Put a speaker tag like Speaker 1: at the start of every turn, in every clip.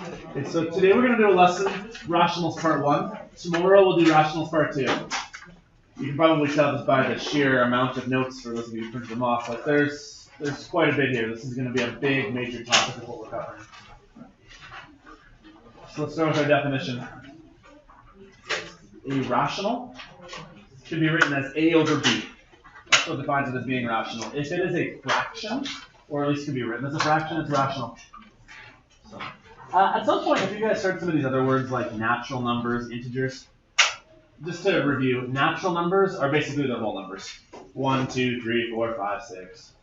Speaker 1: Okay, so today we're going to do a lesson, Rationals Part 1. Tomorrow we'll do Rationals Part 2. You can probably tell this by the sheer amount of notes for those of you who printed them off. Like there's quite a bit here. This is going to be a big, major topic of what we're covering. So let's start with our definition. A rational should be written as A over B. That's what defines it as being rational. If it is a fraction, or at least can be written as a fraction, it's rational. So, at some point, if you guys heard some of these other words like natural numbers, integers, just to review, natural numbers are basically their whole numbers. 1, 2, 3, 4, 5, 6.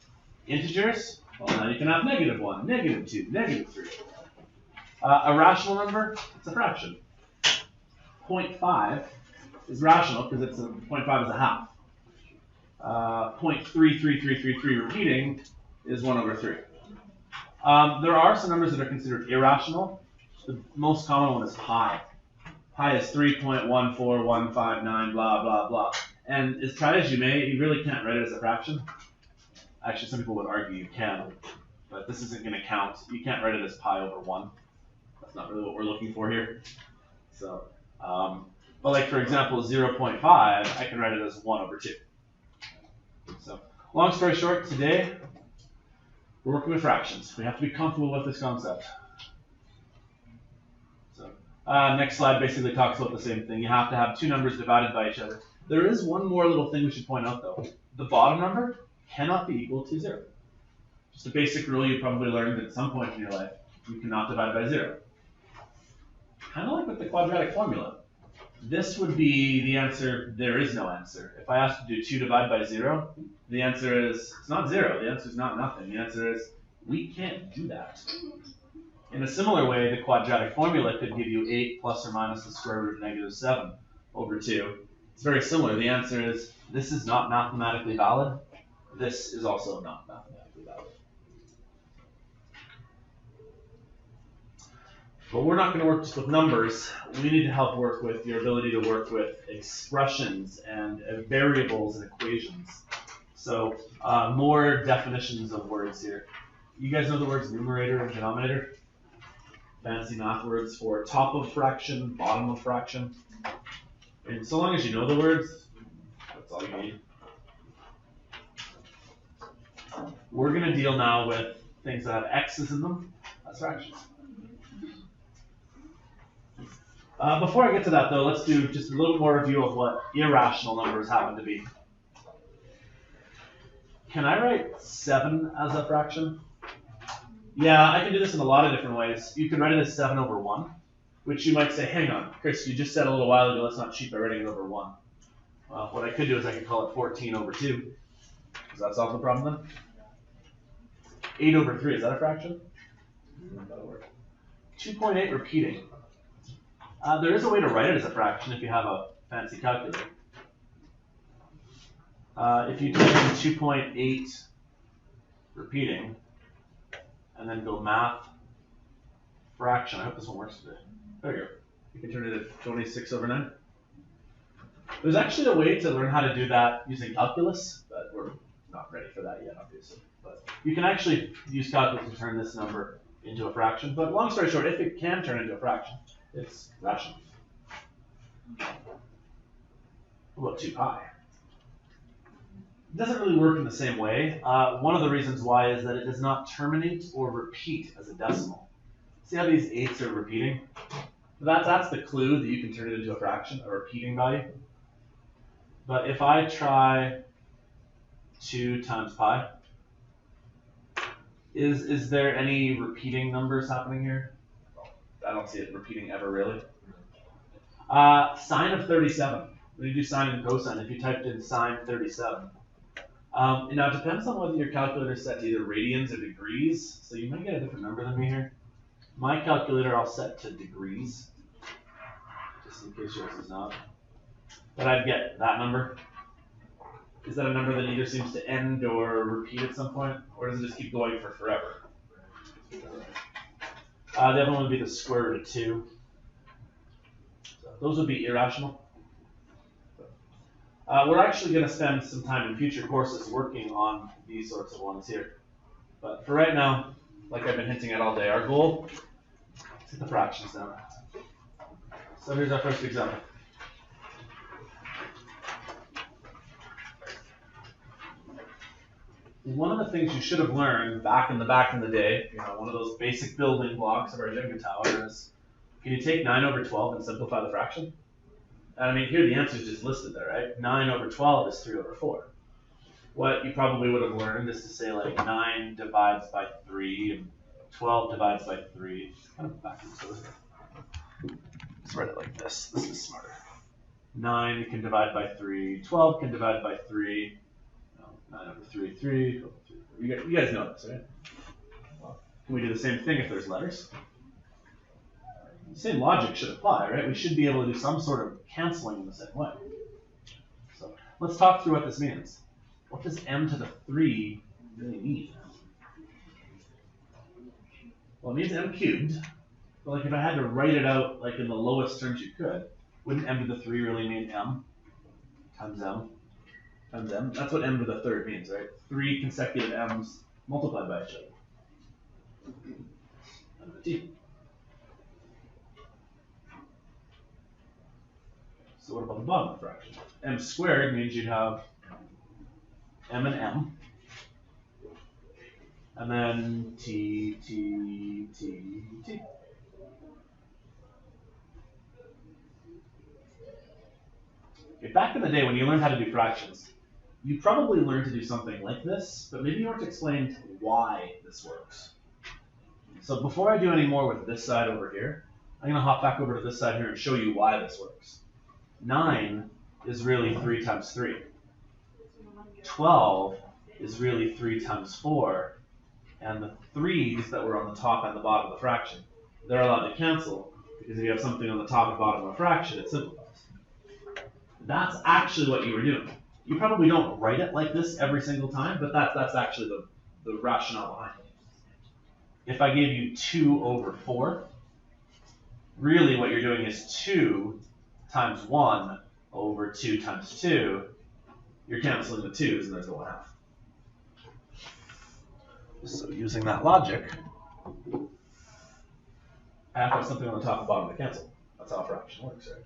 Speaker 1: Integers, well now you can have -1, -2, -3. A rational number, it's a fraction. 0.5 is rational because it's 0.5 is a half. 0.33333 repeating is 1 over 3. There are some numbers that are considered irrational. The most common one is pi. Pi is 3.14159, blah, blah, blah. And as try as you may, you really can't write it as a fraction. Actually, some people would argue you can, but this isn't going to count. You can't write it as pi over 1. That's not really what we're looking for here. So, but like for example, 0.5, I can write it as 1 over 2. So, long story short, today, we're working with fractions. We have to be comfortable with this concept. So, next slide basically talks about the same thing. You have to have two numbers divided by each other. There is one more little thing we should point out though. The bottom number cannot be equal to 0. Just a basic rule you probably learned at some point in your life. You cannot divide by 0. Kind of like with the quadratic formula. This would be the answer, there is no answer. If I asked you to do 2 divided by 0, the answer is, it's not 0, the answer is not nothing. The answer is, we can't do that. In a similar way, the quadratic formula could give you 8 plus or minus the square root of -7 over 2. It's very similar. The answer is, this is not mathematically valid. This is also not mathematically valid. But we're not going to work just with numbers. We need to help work with your ability to work with expressions and variables and equations. So more definitions of words here. You guys know the words numerator and denominator? Fancy math words for top of fraction, bottom of fraction. And so long as you know the words, that's all you need. We're going to deal now with things that have x's in them. That's fractions. Before I get to that, though, let's do just a little more review of what irrational numbers happen to be. Can I write 7 as a fraction? Yeah, I can do this in a lot of different ways. You can write it as 7 over 1, which you might say, hang on, Chris, you just said a little while ago, let's not cheat by writing it over 1. Well, what I could do is I could call it 14 over 2. Does that solve the problem then? 8 over 3, is that a fraction? That'll work. 2.8 repeating. There is a way to write it as a fraction if you have a fancy calculator. If you type in 2.8 repeating, and then go math fraction. I hope this one works today. There you go. You can turn it to 26 over 9. There's actually a way to learn how to do that using calculus, but we're not ready for that yet, obviously. But you can actually use calculus to turn this number into a fraction. But long story short, if it can turn into a fraction, it's rational. What about 2 pi? It doesn't really work in the same way. One of the reasons why is that it does not terminate or repeat as a decimal. See how these 8s are repeating? That's the clue that you can turn it into a fraction, a repeating value. But if I try 2 times pi, is there any repeating numbers happening here? I don't see it repeating ever, really. Sine of 37. When you do sine and cosine, if you typed in sine 37. Now, it depends on whether your calculator is set to either radians or degrees, so you might get a different number than me here. My calculator I'll set to degrees, just in case yours is not. But I'd get that number. Is that a number that either seems to end or repeat at some point, or does it just keep going for forever? The other one would be the square root of 2. So those would be irrational. We're actually going to spend some time in future courses working on these sorts of ones here. But for right now, like I've been hinting at all day, our goal Let's get the fractions down. So here's our first example. One of the things you should have learned back in the day, one of those basic building blocks of our Jenga tower is, can you take 9 over 12 and simplify the fraction? And I mean, here the answer is just listed there, right? 9 over 12 is 3 over 4. What you probably would have learned is to say like 9 divides by 3 and 12 divides by 3. It's kind of backwards, so let's write it like this. This is smarter. 9 can divide by 3. 12 can divide by 3. 9 over 3, 3. 12 over 3. You guys know this, right? Well, can we do the same thing if there's letters? The same logic should apply, right? We should be able to do some sort of canceling in the same way. So let's talk through what this means. What does m to the 3 really mean? Well, it means m cubed. But like if I had to write it out like in the lowest terms you could, wouldn't m to the 3 really mean m times m times m? That's what m to the 3rd means, right? 3 consecutive m's multiplied by each other. M to the t. So what about the bottom of the fraction? M squared means you'd have m and m, and then t, t, t, t. Okay, back in the day when you learned how to do fractions, you probably learned to do something like this, but maybe you weren't explained why this works. So before I do any more with this side over here, I'm going to hop back over to this side here and show you why this works. 9 is really 3 times 3. 12 is really 3 times 4. And the 3's that were on the top and the bottom of the fraction, they're allowed to cancel, because if you have something on the top and bottom of a fraction, it simplifies. That's actually what you were doing. You probably don't write it like this every single time, but that's actually the rationale behind it. If I gave you 2 over 4, really what you're doing is 2 times 1 over 2 times 2. You're canceling the 2's and there's the 1/2. So using that logic, I have to have something on the top and bottom to cancel. That's how a fraction works, right?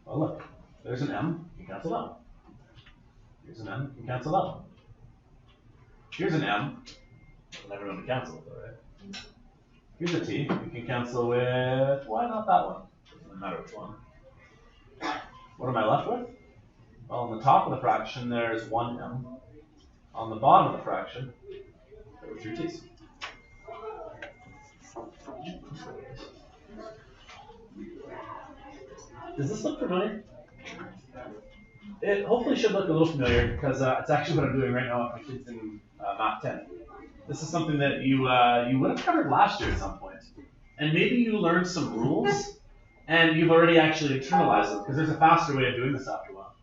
Speaker 1: Well, look, there's an m, you can cancel that one. Here's an m, you can cancel that one. Here's an m, I'll never know to cancel it though, right? Here's a t, you can cancel with, why not that one? Doesn't matter which one. What am I left with? Well, on the top of the fraction, there's 1m. On the bottom of the fraction, there are 3 t's. Does this look familiar? It hopefully should look a little familiar, because it's actually what I'm doing right now with my kids in Math 10. This is something that you would have covered last year at some point. And maybe you learned some rules, and you've already actually internalized them, because there's a faster way of doing this after a while.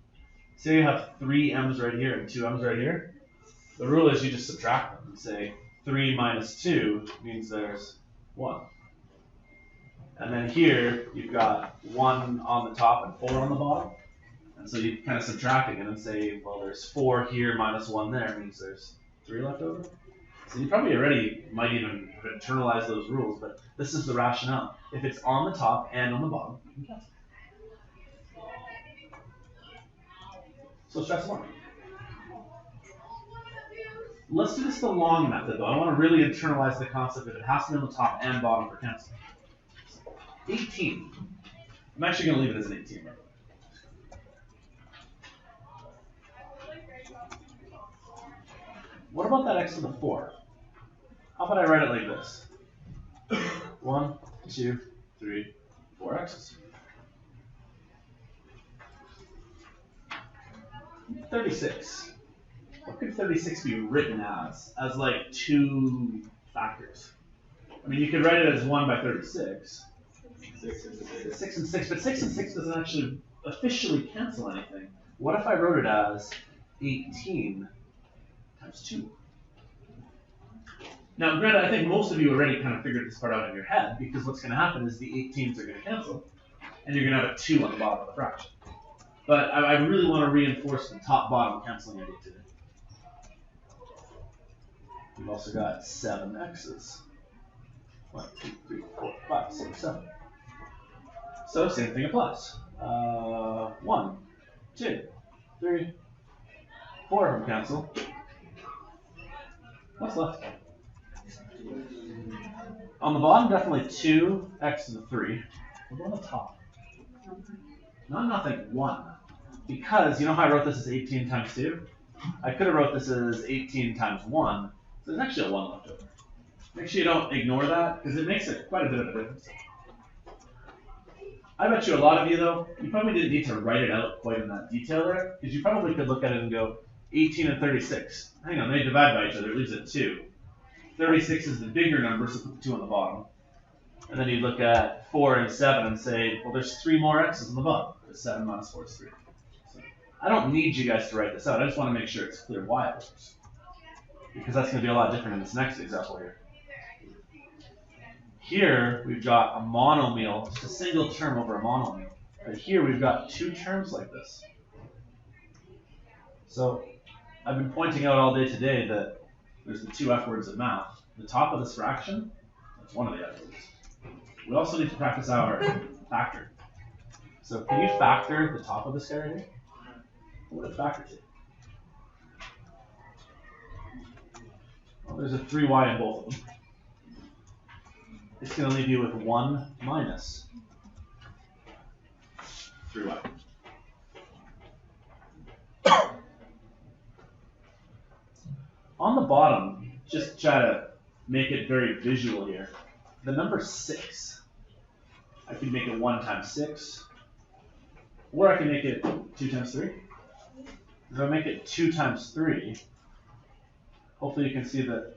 Speaker 1: Say you have 3 m's right here and 2 m's right here. The rule is you just subtract them and say 3 minus 2 means there's 1. And then here, you've got 1 on the top and 4 on the bottom. And so you kind of subtracting it and say, well, there's 4 here minus 1 there means there's 3 left over. So you probably already might even have internalized those rules, but this is the rationale. If it's on the top and on the bottom, you can cancel. So let's try some more. Let's do this the long method, though. I want to really internalize the concept that it has to be on the top and bottom for canceling. 18. I'm actually going to leave it as an 18. What about that x to the 4? How about I write it like this? 1, 2, 3, 4 x's. 36. What could 36 be written as? As like 2 factors. I mean, you could write it as 1 by 36. 6 and 6, but 6 and 6 doesn't actually officially cancel anything. What if I wrote it as 18 times 2? Now, granted, I think most of you already kind of figured this part out in your head, because what's going to happen is the 18s are going to cancel, and you're going to have a 2 on the bottom of the fraction. But I really want to reinforce the top-bottom canceling idea today. We've also got 7 x's. 1, 2, 3, 4, 5, 6. 7. So same thing applies. 1, 2, 3, 4 of them cancel. What's left? On the bottom, definitely 2x to the 3. What about on the top? Not nothing, 1. Because, you know how I wrote this as 18 times 2? I could have wrote this as 18 times 1. So there's actually a 1 left over. Make sure you don't ignore that, because it makes it quite a bit of a difference. I bet you a lot of you, though, you probably didn't need to write it out quite in that detail there, because you probably could look at it and go, 18 and 36. Hang on, they divide by each other, it leaves it 2. 36 is the bigger number, so put the 2 on the bottom. And then you look at 4 and 7 and say, well, there's 3 more x's on the bottom. 7 minus 4 is 3. So I don't need you guys to write this out, I just want to make sure it's clear why it works. Because that's going to be a lot different in this next example here. Here, we've got a monomial, just a single term over a monomial. But here, we've got 2 terms like this. So, I've been pointing out all day today that there's the 2 F words of math. The top of this fraction, that's one of the F words. We also need to practice our factor. So, can you factor the top of this guy right here? What would it factor to? Well, there's a 3y in both of them. It's going to leave you with 1 minus 3y. On the bottom, just try to make it very visual here. The number 6, I can make it 1 times 6, or I can make it 2 times 3. If I make it 2 times 3, hopefully you can see that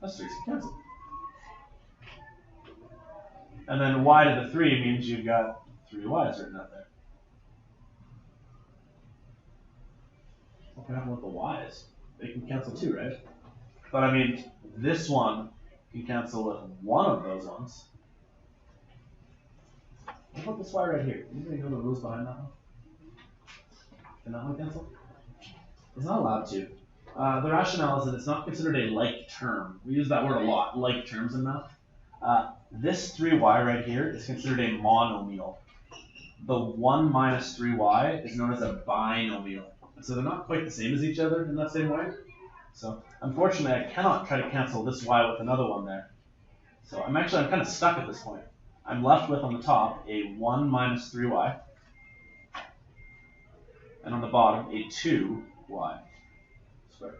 Speaker 1: that's 3's can cancel. And then y to the 3 means you've got 3 y's written out there. What can happen with the y's? They can cancel too, right? But I mean, this one can cancel with one of those ones. What about this y right here? Anybody know the rules behind that one? Can that one cancel? It's not allowed to. The rationale is that it's not considered a like term. We use that word a lot, like terms in math. This 3y right here is considered a monomial. The 1 minus 3y is known as a binomial. So they're not quite the same as each other in that same way. So unfortunately, I cannot try to cancel this y with another one there. So I'm kind of stuck at this point. I'm left with on the top a 1 minus 3y. And on the bottom a 2y squared.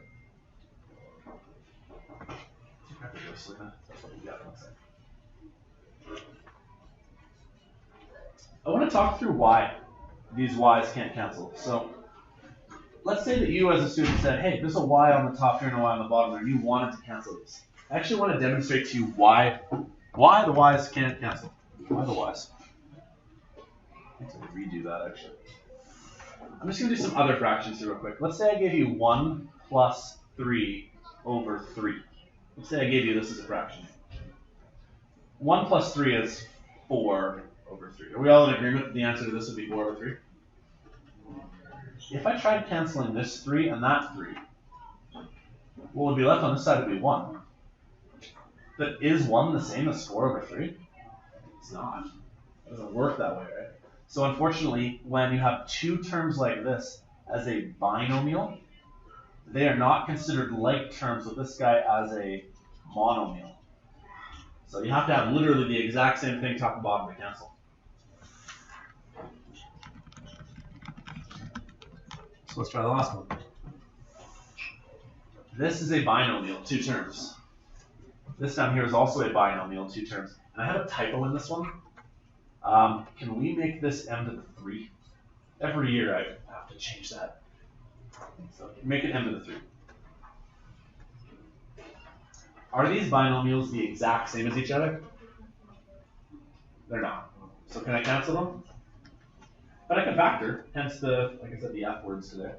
Speaker 1: That's what we got. I want to talk through why these y's can't cancel. So let's say that you as a student said, hey, there's a y on the top here and a y on the bottom there, and you wanted to cancel these. I actually want to demonstrate to you why the y's can't cancel. Why the y's? I need to redo that actually. I'm just going to do some other fractions here real quick. Let's say I gave you 1 plus 3 over 3. Let's say I gave you this as a fraction. 1 plus 3 is 4 over 3. Are we all in agreement that the answer to this would be 4 over 3? If I tried canceling this 3 and that 3, what would be left on this side would be 1. But is 1 the same as 4 over 3? It's not. It doesn't work that way, right? So unfortunately, when you have 2 terms like this as a binomial, they are not considered like terms with this guy as a monomial. So you have to have literally the exact same thing top and bottom to cancel. So let's try the last one. This is a binomial, 2 terms. This down here is also a binomial, 2 terms. And I have a typo in this one. Can we make this m to the 3? Every year I have to change that. So make it m to the 3. Are these binomials the exact same as each other? They're not. So can I cancel them? But I can factor, hence the, like I said, the F words today.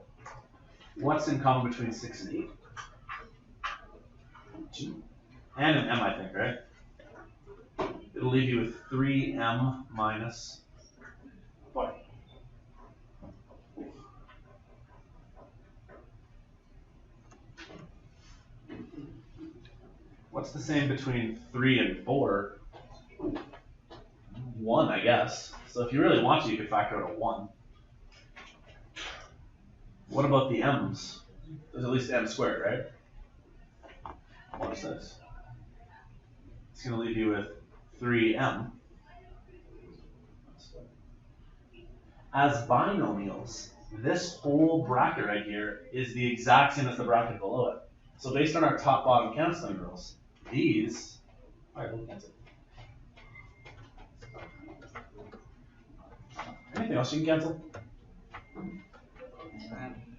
Speaker 1: What's in common between 6 and 8? 2. And an m, I think, right? It'll leave you with 3m minus y. What's the same between 3 and 4? 1, I guess. So if you really want to, you could factor out a 1. What about the m's? There's at least m squared, right? Watch this. It's going to leave you with 3m. As binomials, this whole bracket right here is the exact same as the bracket below it. So based on our top-bottom canceling rules, these, all right, we'll cancel. Anything else you can cancel?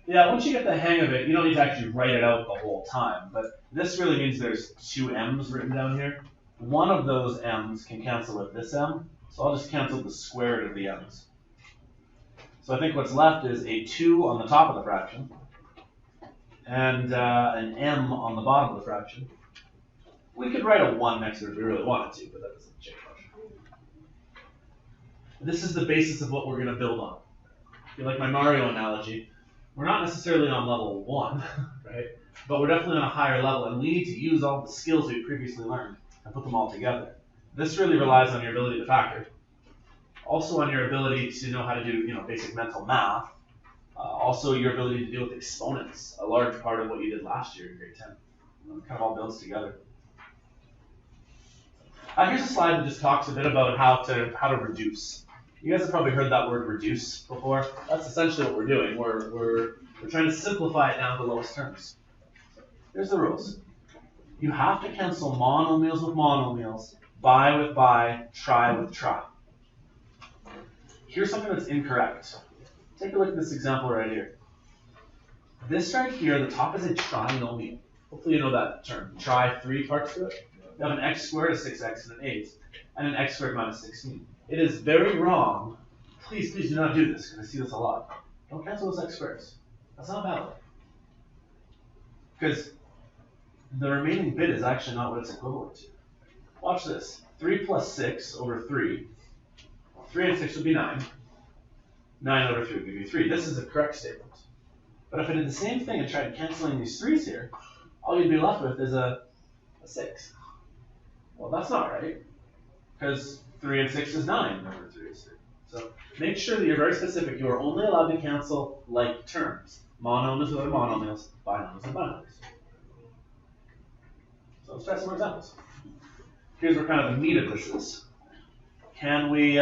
Speaker 1: Yeah, once you get the hang of it, you don't need to actually write it out the whole time, but this really means there's 2 m's written down here. One of those m's can cancel with this m, so I'll just cancel the square root of the m's. So I think what's left is a 2 on the top of the fraction, and an m on the bottom of the fraction. We could write a 1 next to it if we really wanted to, but that doesn't change much. This is the basis of what we're going to build on. If you like my Mario analogy, we're not necessarily on level 1, right? But we're definitely on a higher level, and we need to use all the skills we previously learned and put them all together. This really relies on your ability to factor. Also on your ability to know how to do, basic mental math. Also your ability to deal with exponents, a large part of what you did last year in grade 10. It kind of all builds together. Here's a slide that just talks a bit about how to reduce. You guys have probably heard that word reduce before. That's essentially what we're doing. We're trying to simplify it down to the lowest terms. Here's the rules. You have to cancel monomials with monomials, bi with bi, tri with tri. Here's something that's incorrect. Take a look at this example right here. This right here, the top is a trinomial. Hopefully you know that term. Tri, 3 parts to it. You have an x squared, a 6x, and an 8, and an x squared minus 16. It is very wrong. Please do not do this, because I see this a lot. Don't cancel those x squares. That's not valid. Because the remaining bit is actually not what it's equivalent to. Watch this. 3 plus 6 over 3. 3 and 6 would be 9. 9 over 3 would give you 3. This is a correct statement. But if I did the same thing and tried canceling these 3's here, all you'd be left with is a 6. Well, that's not right, because 3 and 6 is 9 over 3 is 3. So make sure that you're very specific. You are only allowed to cancel like terms. Monomials with other monomials, binomials with binomials. So let's try some more examples. Here's where kind of the meat of this is. Can we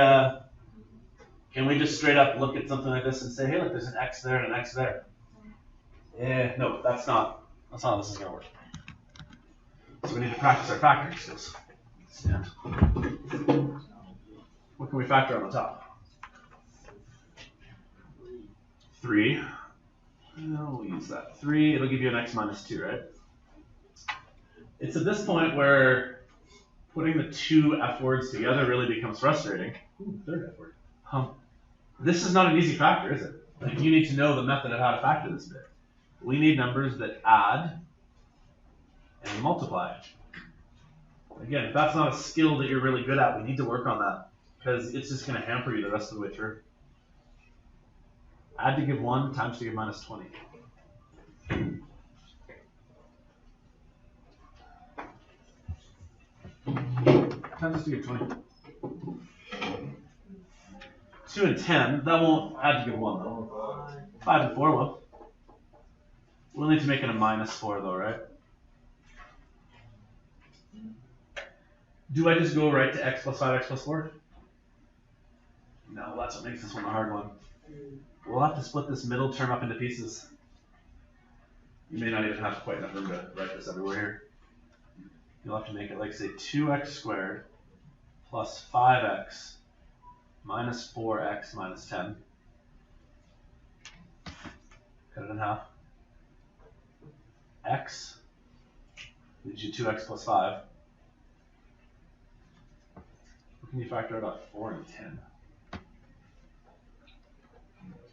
Speaker 1: just straight up look at something like this and say, hey, look, there's an x there and an x there? Yeah, no, that's not how this is going to work. So we need to practice our factoring skills. Yeah. What can we factor on the top? 3. We'll use that. 3, it'll give you an x minus 2, right? It's at this point where putting the 2 f words together really becomes frustrating. Ooh, third f word. This is not an easy factor, is it? Like, you need to know the method of how to factor this bit. We need numbers that add and multiply. Again, if that's not a skill that you're really good at, we need to work on that, because it's just going to hamper you the rest of the way through. Add to give 1 times to give minus 20. Times to give 20. 2 and 10, that won't add to give 1 though. 5 and 4 will. We'll need to make it a minus 4 though, right? Do I just go right to x plus 5, x plus 4? No, that's what makes this one a hard one. We'll have to split this middle term up into pieces. You may not even have quite enough room to write this everywhere here. You'll have to make it like, say, 2x squared plus 5x minus 4x minus 10. Cut it in half. X leaves you 2x plus 5. What can you factor out 4 and 10?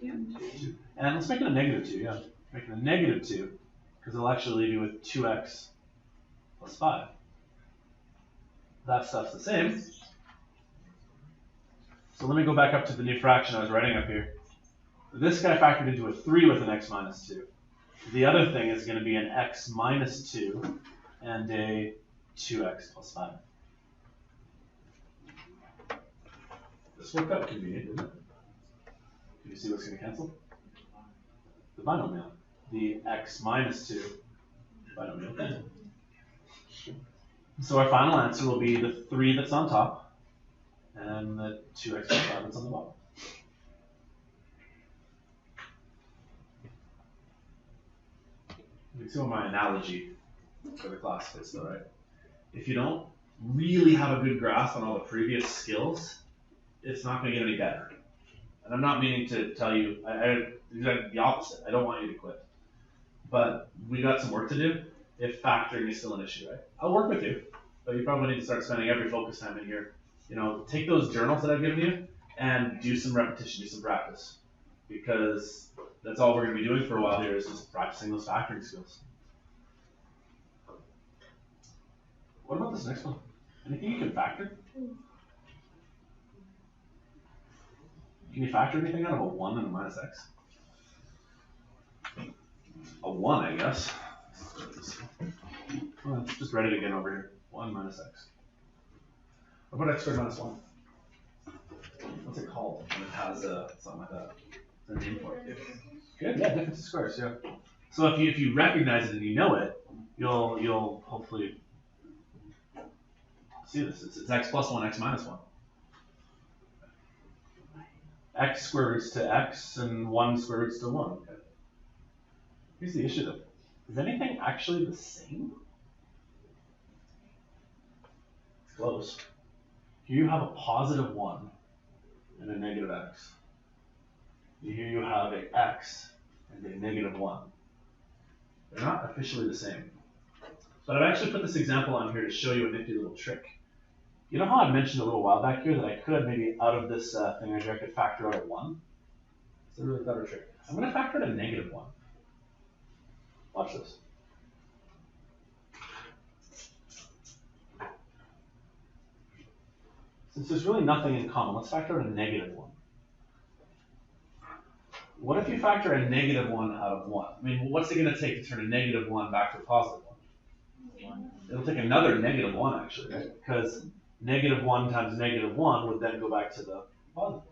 Speaker 1: 2. And let's make it a negative 2, yeah. Make it a negative 2, because it'll actually leave you with 2x plus 5. That stuff's the same. So let me go back up to the new fraction I was writing up here. This guy factored into a 3 with an x minus 2. The other thing is going to be an x minus 2 and a 2x plus 5. This worked out convenient, didn't it? Can you see what's going to cancel? The binomial. The x minus 2 binomial cancel. So our final answer will be the 3 that's on top and the 2x plus 5 that's on the bottom. You can see what my analogy for the class fits though, right? If you don't really have a good grasp on all the previous skills, it's not going to get any better. And I'm not meaning to tell you, the opposite. I don't want you to quit. But we got some work to do if factoring is still an issue, right? I'll work with you, but you probably need to start spending every focus time in here. You know, take those journals that I've given you and do some repetition, do some practice. Because that's all we're going to be doing for a while here is just practicing those factoring skills. What about this next one? Anything you can factor? Can you factor anything out of a 1 and a minus x? A 1, I guess. Well, let's just write it again over here. 1 minus x. What about x squared minus 1? What's it called when it has something like that? It's a name for it. Good, yeah, difference of squares, yeah. So if you recognize it and you know it, you'll hopefully see this. It's x plus 1, x minus 1. X square roots to x and 1 square roots to 1. Okay. Here's the issue though. Is anything actually the same? It's close. Here you have a positive 1 and a negative x. Here you have a x and a negative 1. They're not officially the same. But I've actually put this example on here to show you a nifty little trick. You know how I mentioned a little while back here that I could maybe out of this thing right here, I could factor out a 1? It's a really clever trick. I'm going to factor out a negative 1. Watch this. Since there's really nothing in common, let's factor out a negative 1. What if you factor a negative 1 out of 1? I mean, what's it going to take to turn a negative 1 back to a positive 1? It'll take another negative 1 actually, right? Because negative 1 times negative 1 would then go back to the positive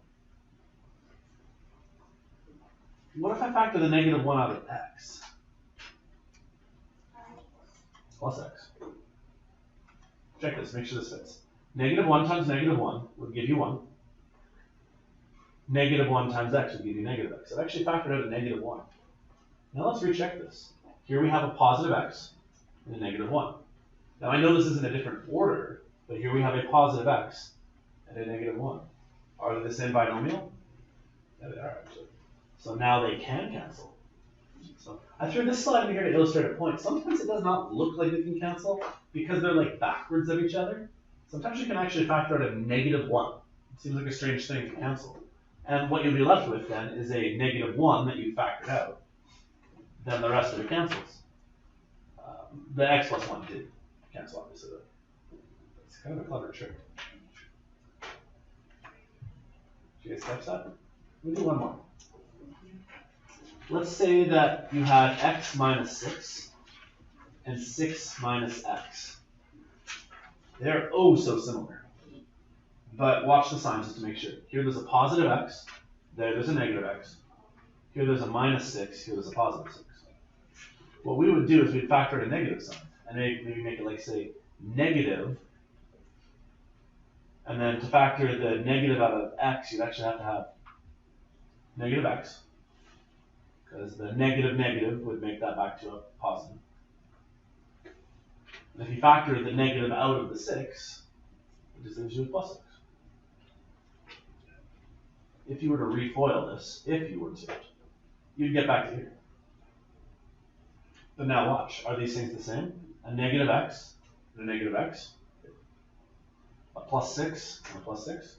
Speaker 1: 1. What if I factor the negative 1 out of x? Plus x. Check this, make sure this fits. Negative 1 times negative 1 would give you 1. Negative 1 times x would give you negative x. I've actually factored out a negative 1. Now let's recheck this. Here we have a positive x and a negative 1. Now I know this is in a different order, but here we have a positive x and a negative 1. Are they the same binomial? Yeah, they are actually. So now they can cancel. So I threw this slide in here to illustrate a point. Sometimes it does not look like they can cancel because they're like backwards of each other. Sometimes you can actually factor out a negative 1. It seems like a strange thing to cancel. And what you'll be left with then is a negative 1 that you factored out. Then the rest of it cancels. The x plus 1 did cancel, obviously. It's kind of a clever trick. Did you guys catch that? We'll do one more. Let's say that you had x minus 6 and 6 minus x. They're oh so similar. But watch the signs just to make sure. Here there's a positive x, there's a negative x. Here there's a minus 6, here there's a positive 6. What we would do is we'd factor in a negative sign, and maybe make it like, say, negative. And then to factor the negative out of x, you'd actually have to have negative x, because the negative would make that back to a positive. And if you factor the negative out of the 6, it just leaves you with plus 6. If you were to refoil this, you'd get back to here. But now watch, are these things the same? A negative x and a negative x, a plus 6 and a plus 6.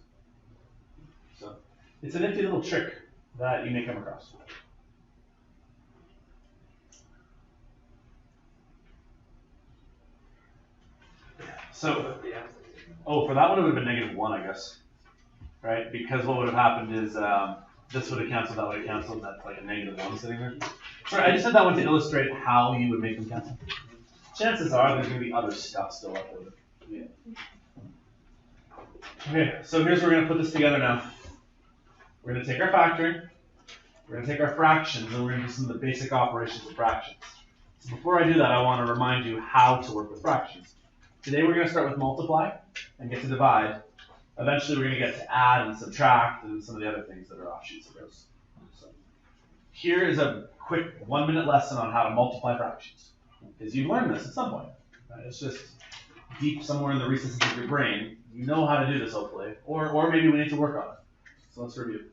Speaker 1: So it's a nifty little trick that you may come across. So, for that one it would have been negative 1, I guess. Right? Because what would have happened is this would have canceled, that would have canceled, and that's like a negative 1 sitting there. Sorry, I just did that one to illustrate how you would make them cancel. Chances are there's going to be other stuff still left over. Yeah. Okay, so here's where we're going to put this together now. We're going to take our factoring, we're going to take our fractions, and we're going to do some of the basic operations of fractions. So before I do that, I want to remind you how to work with fractions. Today we're going to start with multiply and get to divide. Eventually we're going to get to add and subtract and some of the other things that are offshoots of those. So here is a quick 1-minute lesson on how to multiply fractions. Because you've learned this at some point. Right? It's just deep somewhere in the recesses of your brain. You know how to do this, hopefully. Or maybe we need to work on it. So let's review.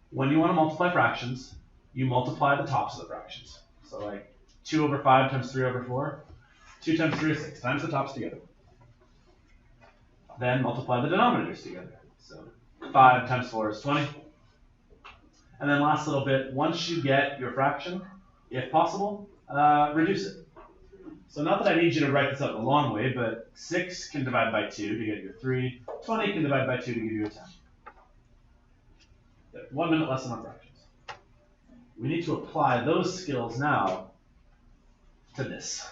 Speaker 1: When you want to multiply fractions, you multiply the tops of the fractions. So like 2 over 5 times 3 over 4. 2 times 3 is 6, times the tops together. Then multiply the denominators together. So 5 times 4 is 20. And then last little bit, once you get your fraction, if possible, reduce it. So not that I need you to write this out the long way, but 6 can divide by 2 to get you a 3. 20 can divide by 2 to give you a 10. 1-minute lesson on fractions. We need to apply those skills now to this.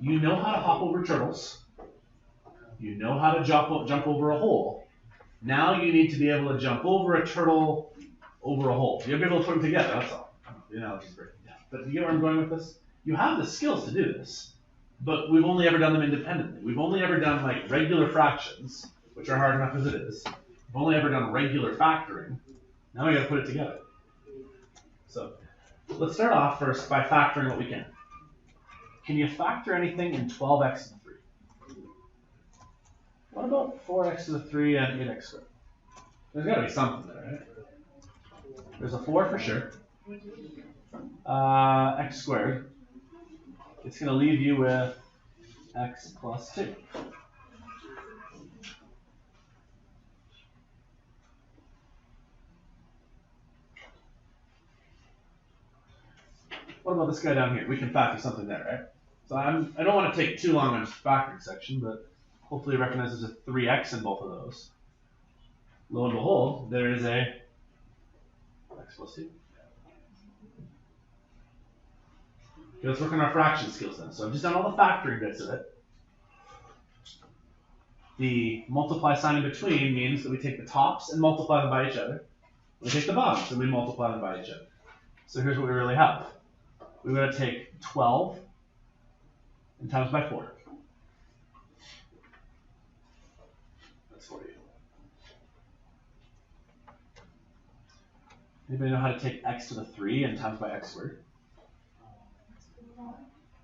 Speaker 1: You know how to hop over turtles. You know how to jump over a hole. Now you need to be able to jump over a turtle over a hole. You have to be able to put them together, that's all. The analogy's breaking down. But do you get where I'm going with this? You have the skills to do this, but we've only ever done them independently. We've only ever done like regular fractions, which are hard enough as it is. We've only ever done regular factoring. Now we gotta put it together. So let's start off first by factoring what we can. Can you factor anything in 12x to the 3? What about 4x to the 3 and 8x squared? There's got to be something there, right? There's a 4 for sure. X squared. It's going to leave you with x plus 2. What about this guy down here? We can factor something there, right? So I don't want to take too long on this factoring section, but hopefully you recognize there's a 3x in both of those. Lo and behold, there is a x plus 2. Okay, let's work on our fraction skills then. So I've just done all the factoring bits of it. The multiply sign in between means that we take the tops and multiply them by each other. We take the bottoms and we multiply them by each other. So here's what we really have. We're going to take 12 and times by 4. That's 40. Anybody know how to take x to the 3 and times by x squared?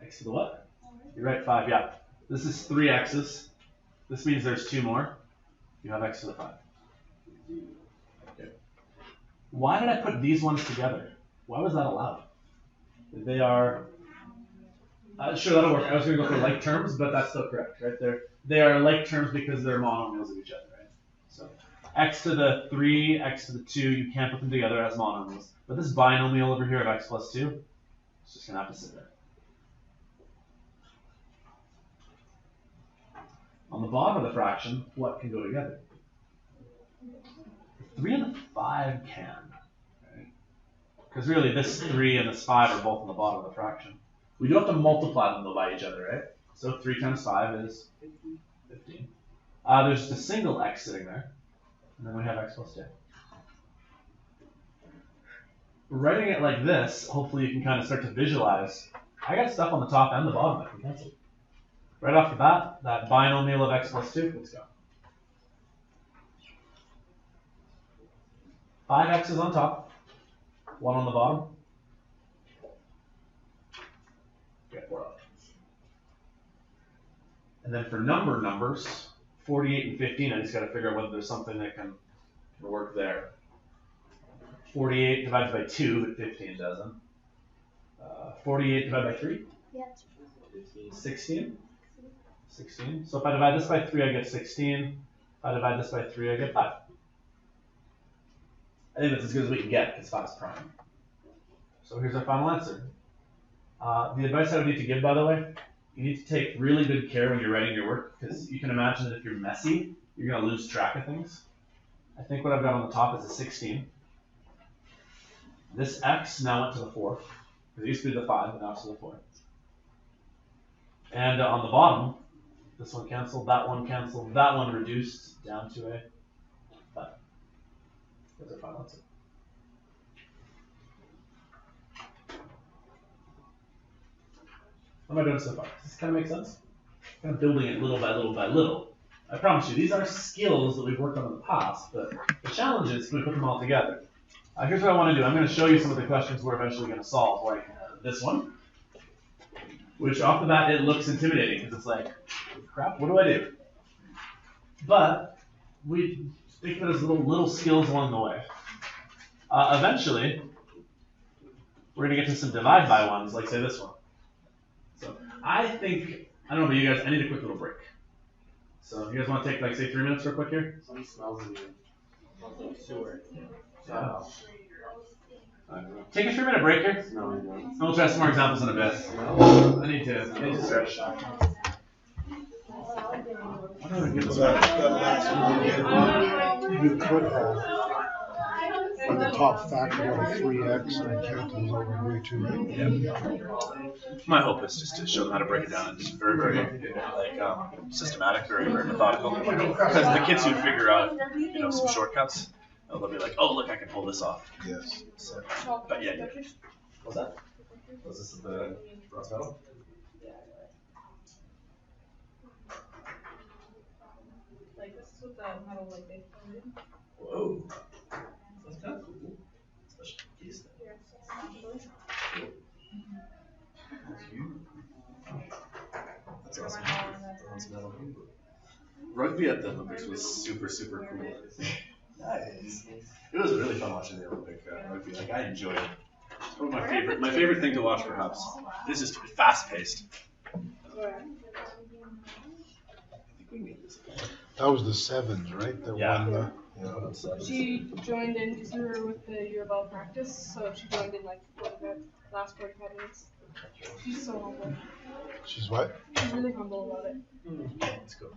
Speaker 1: X to the what? You're right, 5, yeah. This is 3 x's. This means there's 2 more. You have x to the 5. Okay. Why did I put these ones together? Why was that allowed? They are, sure, that'll work. I was going to go for like terms, but that's still correct, right? They are like terms because they're monomials of each other, right? So x to the 3, x to the 2, you can't put them together as monomials. But this binomial over here of x plus 2, it's just going to have to sit there. On the bottom of the fraction, what can go together? The 3 and the 5 can. Because really, this 3 and this 5 are both on the bottom of the fraction. We do have to multiply them, though, by each other, right? So 3 times 5 is 15. There's just a single x sitting there. And then we have x plus 2. Writing it like this, hopefully you can kind of start to visualize. I got stuff on the top and the bottom that can cancel. Right off the bat, that binomial of x plus 2, let's go. 5x is on top. 1 on the bottom. Get 4 options. And then for numbers, 48 and 15, I just got to figure out whether there's something that can work there. 48 divided by 2, but 15 doesn't. 48 divided by 3?
Speaker 2: Yeah.
Speaker 1: 16. 16. So if I divide this by 3, I get 16. If I divide this by 3, I get 5. I think that's as good as we can get because 5 is prime. So here's our final answer. The advice I would need to give, by the way, you need to take really good care when you're writing your work because you can imagine that if you're messy, you're going to lose track of things. I think what I've got on the top is a 16. This x now went to the 4. It used to be the 5, but now it's to the 4. And on the bottom, this one canceled, that one reduced down to a 5. That's our final answer. What am I doing so far? Does this kind of make sense? Kind of building it little by little by little. I promise you, these are skills that we've worked on in the past, but the challenge is can we put them all together? Here's what I want to do. I'm going to show you some of the questions we're eventually going to solve, like this one, which off the bat, it looks intimidating because it's like, crap, what do I do? But we think of it as little skills along the way. Eventually, we're going to get to some divide by ones, like say this one. So I think, I don't know about you guys, I need a quick little break. So you guys want to take like say 3 minutes real quick here?
Speaker 2: Something smells in you. Sewer.
Speaker 1: Yeah. Take a 3-minute break here.
Speaker 2: No, I don't.
Speaker 1: And we'll try some more examples in a bit. I need to stretch.
Speaker 3: That last one, you could have on the top factor of 3x and I counted it over way too, right?
Speaker 1: Yeah. My hope is just to show them how to break it down and just very like systematic, very methodical. Because the kids who figure out some shortcuts, they'll be like, oh look, I can pull this off.
Speaker 3: Yes.
Speaker 1: So, but yeah. What's that? Was this the bronze medal?
Speaker 4: Like this is what the metal like they found in.
Speaker 1: Whoa. That's kind of cool. Special case thing. That's awesome. Bronze medal. Rugby at the Olympics was super cool. Nice. It was really fun watching the Olympic rugby. Like I enjoyed it. It's probably my favorite thing to watch, perhaps. It's just fast paced.
Speaker 3: That was the sevens, right? That
Speaker 1: Yeah.
Speaker 3: won the,
Speaker 4: She joined in because we were with the Euroball practice, so she joined in like what about last 45 minutes. She's so humble.
Speaker 3: She's what?
Speaker 4: She's really humble about it.
Speaker 1: Let's go.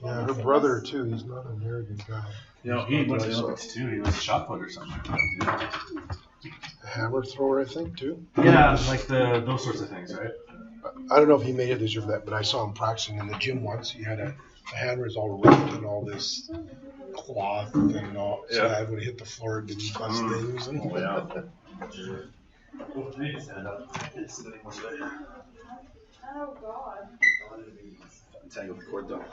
Speaker 3: Yeah, her brother too. He's not an arrogant guy.
Speaker 1: He went to the Olympics too. He was a shot put or something.
Speaker 3: A hammer thrower, I think, too.
Speaker 1: Yeah, like those sorts of things, right?
Speaker 3: I don't know if he made it this year for that, but I saw him practicing in the gym once. He had a hammer is all wrapped in all this cloth and all. So that when he hit the floor, it didn't bust things. And
Speaker 1: Oh yeah. Oh, I need to stand up. I can't sit anymore today.
Speaker 4: Oh God.
Speaker 1: Untangle the cord though.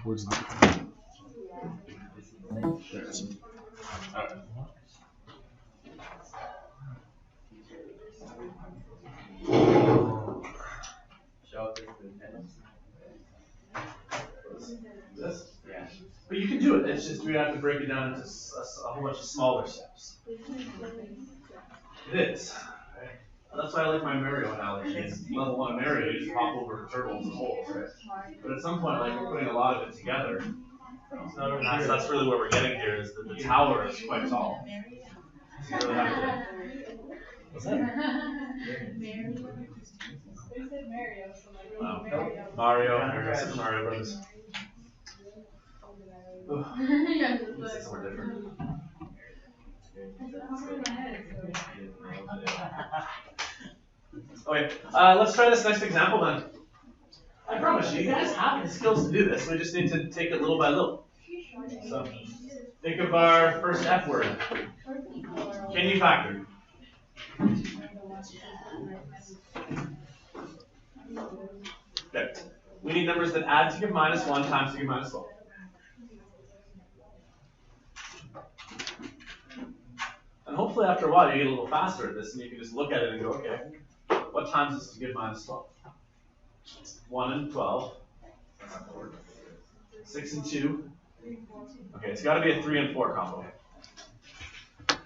Speaker 1: Where's the There it is. Alright. This? Yeah. But you can do it. It's just we have to break it down into a whole bunch of smaller steps. It is. Right? That's why I like my Mario analogy. It's level 1 Mario, you just hop over turtles and holes, right? But at some point, like we're putting a lot of it together. So that's really where we're getting here. Is that the tower is quite tall. So you really have to. What's that?
Speaker 4: They said Mario, so like
Speaker 1: Wow. Mario, Super Mario Brothers. This is somewhere different. Okay, let's try this next example then. I promise you, you guys have the skills to do this. We just need to take it little by little. So, think of our first F word. Can you factor? Good. We need numbers that add to give minus 1 times to give minus 12. And hopefully after a while you get a little faster at this and you can just look at it and go, okay, what times is to give minus 12? 1 and 12. 6 and 2. Okay, it's got to be a 3 and 4 combo. You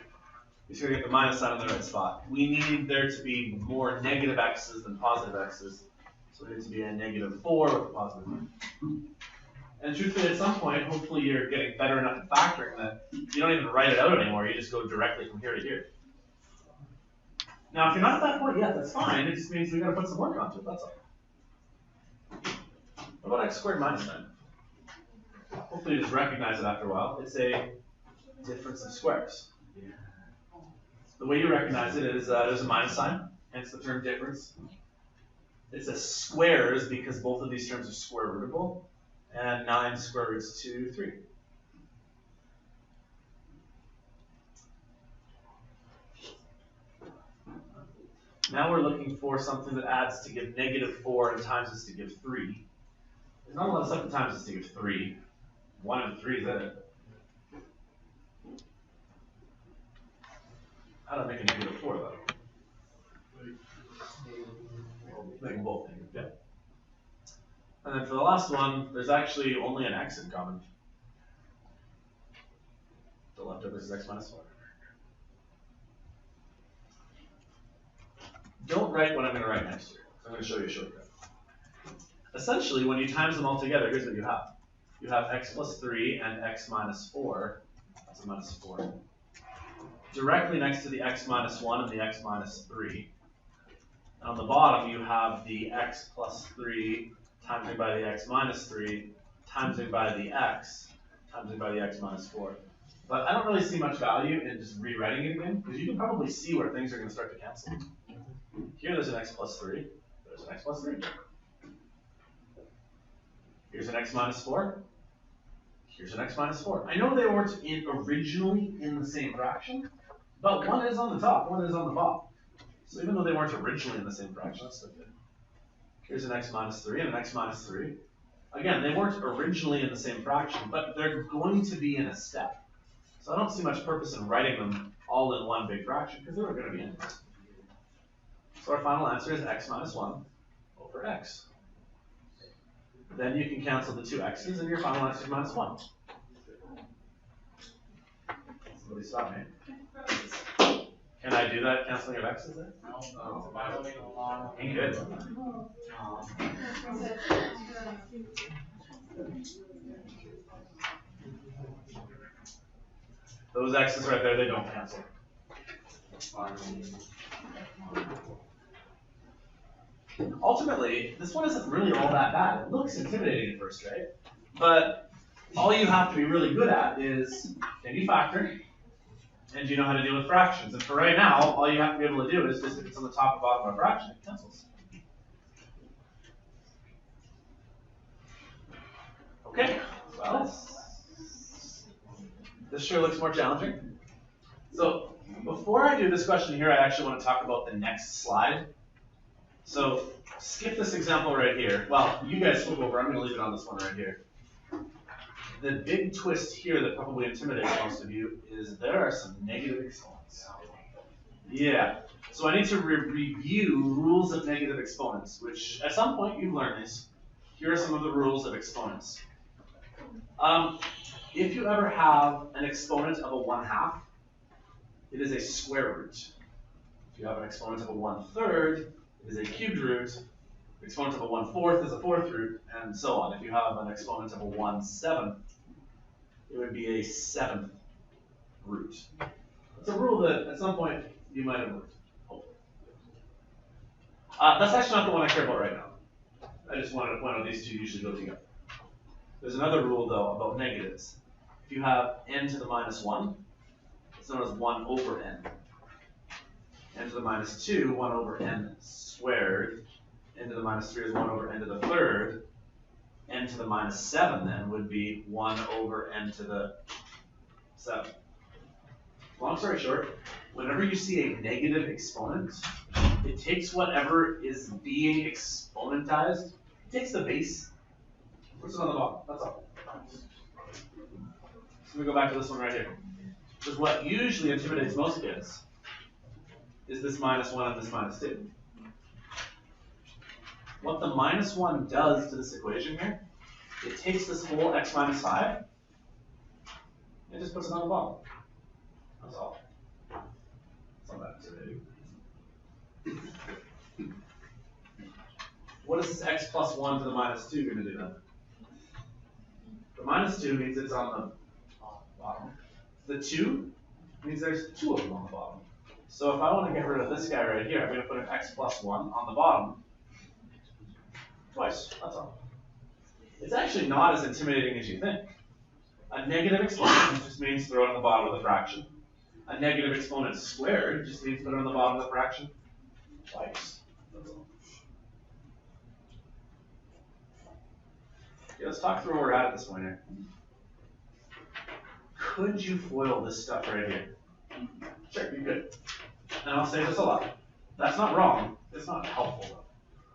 Speaker 1: just got to get the minus sign in the right spot. We need there to be more negative x's than positive x's. So it needs to be a negative 4 with a positive 1. And truthfully, at some point, hopefully you're getting better enough at factoring that you don't even write it out anymore. You just go directly from here to here. Now, if you're not at that point yet, that's fine. It just means we got to put some work onto it. That's all. about x squared minus 9? Hopefully you just recognize it after a while. It's a difference of squares. The way you recognize it is there's a minus sign, hence the term difference. It's a squares because both of these terms are square rootable, and 9 square roots to 3. Now we're looking for something that adds to give -4 and times is to give 3. There's not a lot of stuff that times is to give 3. 1 and 3 is it. How do I make a -4 though? Make them both negative, yeah. And then for the last one, there's actually only an x in common. The leftover is x minus 4. Don't write what I'm going to write next year. I'm going to show you a shortcut. Essentially, when you times them all together, here's what you have. You have x plus 3 and x minus 4. That's a minus 4. Directly next to the x minus 1 and the x minus 3. And on the bottom, you have the x plus 3 times by the x minus 3 times by the x times by the x minus 4. But I don't really see much value in just rewriting it again, because you can probably see where things are going to start to cancel. Here there's an x plus 3. There's an x plus 3. Here's an x minus 4. Here's an x minus 4. I know they weren't originally in the same fraction, but one is on the top, one is on the bottom. So even though they weren't originally in the same fraction, that's still good. Here's an x minus 3 and an x minus 3. Again, they weren't originally in the same fraction, but they're going to be in a step. So I don't see much purpose in writing them all in one big fraction, because they were going to be in it. So our final answer is x minus 1 over x. Then you can cancel the two x's, and your final answer is minus 1. Somebody stop me. Can I do that canceling of x's then? No. Ain't good. Those x's right there, they don't cancel. Ultimately, this one isn't really all that bad. It looks intimidating at first, right? But all you have to be really good at is, can you factor? And you know how to deal with fractions. And for right now, all you have to be able to do is just if it's on the top and bottom of a fraction, it cancels. Okay, well, this sure looks more challenging. So before I do this question here, I actually want to talk about the next slide. So skip this example right here. Well, you guys flip over. I'm going to leave it on this one right here. The big twist here that probably intimidates most of you is there are some negative exponents. Yeah. So I need to review rules of negative exponents, which at some point you've learned these. Here are some of the rules of exponents. If you ever have an exponent of a 1/2, it is a square root. If you have an exponent of a 1/3, it is a cubed root. The exponent of a 1/4 is a 4th root, and so on. If you have an exponent of a 1/7, it would be a 7th root. It's a rule that at some point you might have learned, hopefully. That's actually not the one I care about right now. I just wanted to point out these two usually go together. There's another rule, though, about negatives. If you have n to the minus 1, it's known as 1 over n. N to the minus 2, 1 over n squared. N to the minus 3 is 1 over n to the 3rd. N to the minus 7 then would be 1 over n to the 7. Long story short, whenever you see a negative exponent, it takes whatever is being exponentized, it takes the base, puts it on the bottom, that's all. So we go back to this one right here. Because what usually intimidates most kids is this minus 1 and this minus 2. What the minus 1 does to this equation here, it takes this whole x minus 5 and just puts it on the bottom. That's all. It's not that intimidating. What is this x plus 1 to the minus 2 going to do then? The minus 2 means it's on the bottom. The 2 means there's 2 of them on the bottom. So if I want to get rid of this guy right here, I'm going to put an x plus 1 on the bottom. Twice, that's all. it's actually not as intimidating as you think. A negative exponent just means throw it on the bottom of the fraction. A negative exponent squared just means put it on the bottom of the fraction twice. That's all. Okay, let's talk through where we're at this point here. Could you FOIL this stuff right here? Sure, you could. And I'll say this a lot. That's not wrong. It's not helpful though,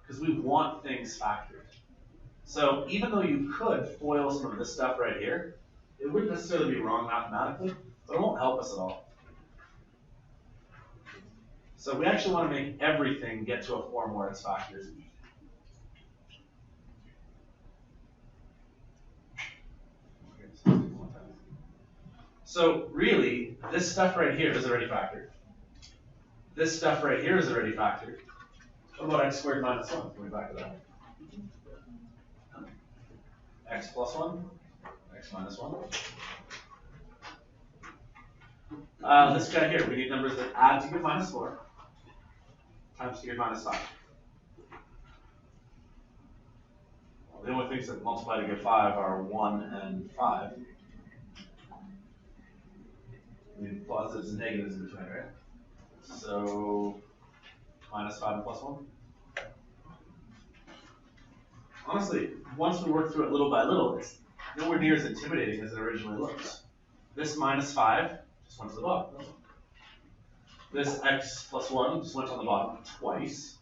Speaker 1: because we want things factored. So even though you could FOIL some of this stuff right here, it wouldn't necessarily be wrong mathematically, but it won't help us at all. So we actually want to make everything get to a form where it's factors. So really, this stuff right here is already factored. This stuff right here is already factored. What about x squared minus 1? Can we back it up? X plus 1, x minus 1. This guy here, we need numbers that add to give minus 4 times to give minus 5. Well, the only things that multiply to give 5 are 1 and 5. I mean, positives and negatives in between, right? So, minus 5 and plus 1. Honestly, once we work through it little by little, it's nowhere near as intimidating as it originally looks. This minus 5 just went to the bottom. This x plus 1 just went on the bottom twice.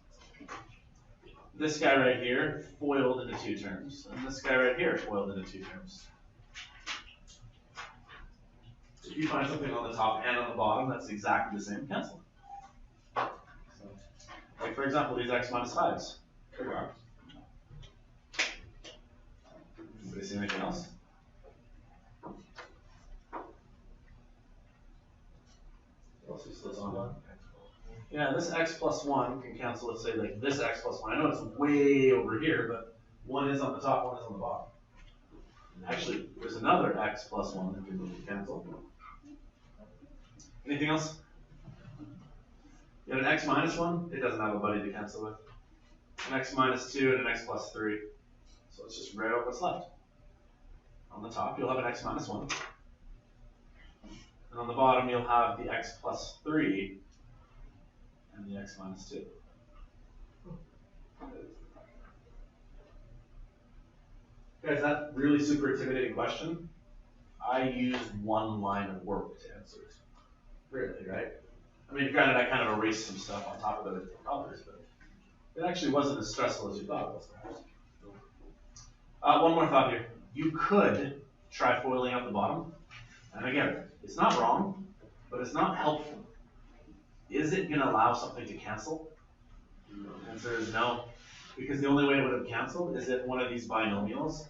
Speaker 1: This guy right here FOILed into 2 terms. And this guy right here FOILed into 2 terms. If you find something on the top and on the bottom that's exactly the same, cancel. So, like for example, these x minus 5s. There we are. Anybody see anything else? What else is this on? Yeah, this x plus 1 can cancel, let's say, like this x plus 1. I know it's way over here, but 1 is on the top, 1 is on the bottom. And actually, there's another x plus 1 that can cancel. Anything else? You have an x minus 1, it doesn't have a buddy to cancel with. An x minus 2 and an x plus 3. So let's just write out what's left. On the top, you'll have an x minus 1. And on the bottom, you'll have the x plus 3 and the x minus 2. Guys, that really super intimidating question, I used 1 line of work to answer it. Really, right? I mean, granted, I kind of erased some stuff on top of it with colors, but it actually wasn't as stressful as you thought it was, perhaps. One more thought here. You could try FOILing out the bottom. And again, it's not wrong, but it's not helpful. Is it going to allow something to cancel? The answer is no. Because the only way it would have canceled is if one of these binomials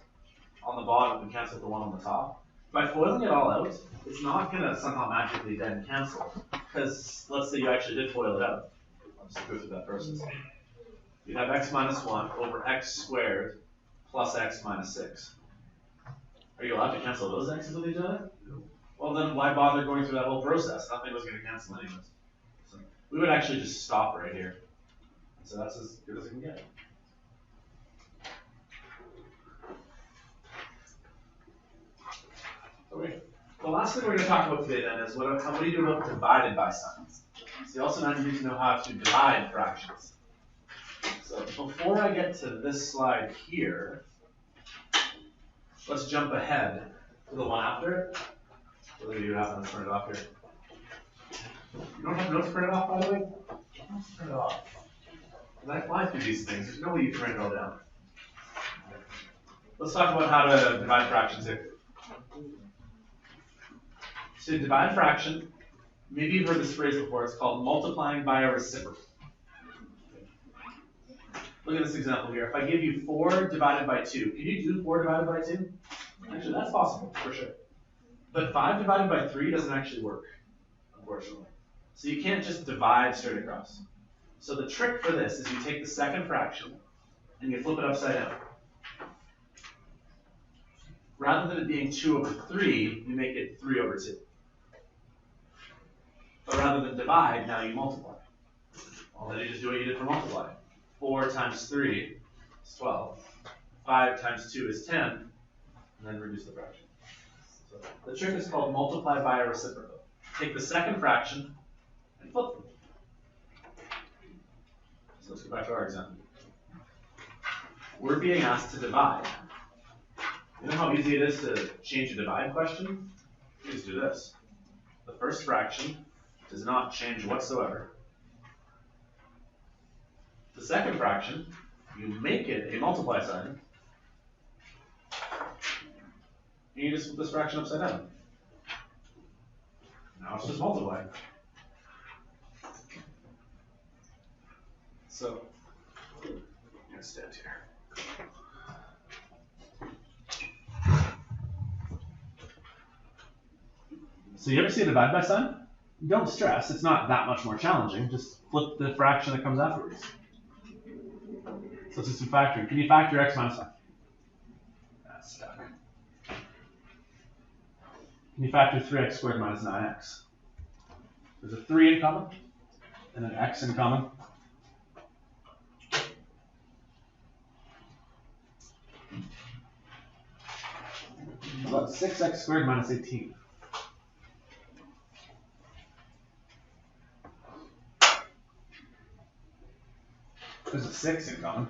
Speaker 1: on the bottom would cancel the one on the top. By FOILing it all out, it's not going to somehow magically then cancel. Because let's say you actually did FOIL it out. Let's just go through that process. You'd have x minus 1 over x squared plus x minus 6. Are you allowed to cancel those x's with each other? No. Well, then why bother going through that whole process? Nothing was going to cancel anyways. So we would actually just stop right here. So that's as good as it can get. Okay. The last thing we're going to talk about today then is what do you do about divided by signs? So you also need to know how to divide fractions. So before I get to this slide here, let's jump ahead to the one after it. What do you have notes printed off here? You don't have notes printed off, by the way? Notes printed off. When I fly through these things, there's no way you can write it all down. Let's talk about how to divide fractions here. So to divide fraction, maybe you've heard this phrase before, it's called multiplying by a reciprocal. Look at this example here. If I give you 4 divided by 2, can you do 4 divided by 2? Actually, that's possible, for sure. But 5 divided by 3 doesn't actually work, unfortunately. So you can't just divide straight across. So the trick for this is you take the second fraction and you flip it upside down. Rather than it being 2 over 3, you make it 3 over 2. But rather than divide, now you multiply. Well, then you just do what you did for multiply. 4 times 3 is 12. 5 times 2 is 10, and then reduce the fraction. So the trick is called multiply by a reciprocal. Take the second fraction and flip them. So let's go back to our example. We're being asked to divide. You know how easy it is to change a divide question? You just do this. The first fraction does not change whatsoever. The second fraction, you make it a multiply sign, and you just flip this fraction upside down. Now it's just multiplying. So, I'm going to stand here. So you ever see a divide by sign? Don't stress, it's not that much more challenging. Just flip the fraction that comes afterwards. So let's do some factoring. Can you factor x minus 5? That's stuck. Can you factor 3x squared minus 9x? There's a 3 in common, and an x in common. How about 6x squared minus 18? There's a 6 in common.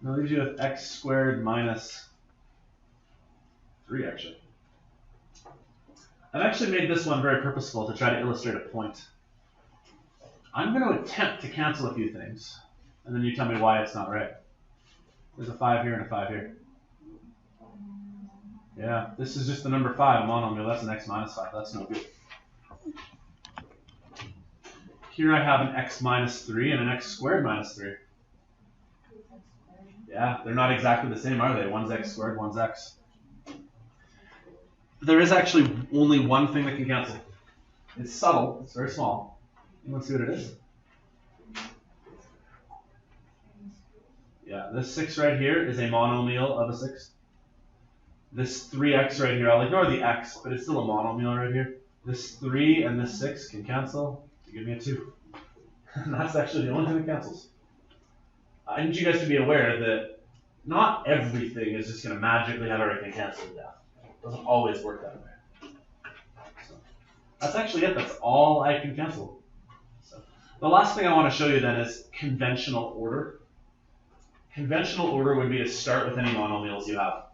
Speaker 1: That leaves you with x squared minus 3, actually. I've actually made this one very purposeful to try to illustrate a point. I'm going to attempt to cancel a few things, and then you tell me why it's not right. There's a 5 here and a 5 here. Yeah, this is just the number 5, a monomial. That's an x minus 5. That's no good. Here I have an x minus 3 and an x squared minus 3. Yeah, they're not exactly the same, are they? One's x squared, one's x. There is actually only one thing that can cancel. It's subtle, it's very small. Let's see what it is. Yeah, this 6 right here is a monomial of a 6. This 3x right here, I'll ignore the x, but it's still a monomial right here. This 3 and this 6 can cancel. Give me a 2. And that's actually the only thing that cancels. I need you guys to be aware that not everything is just going to magically have everything canceled down. It doesn't always work that way. So that's actually it. That's all I can cancel. So the last thing I want to show you then is conventional order. Conventional order would be to start with any monomials you have.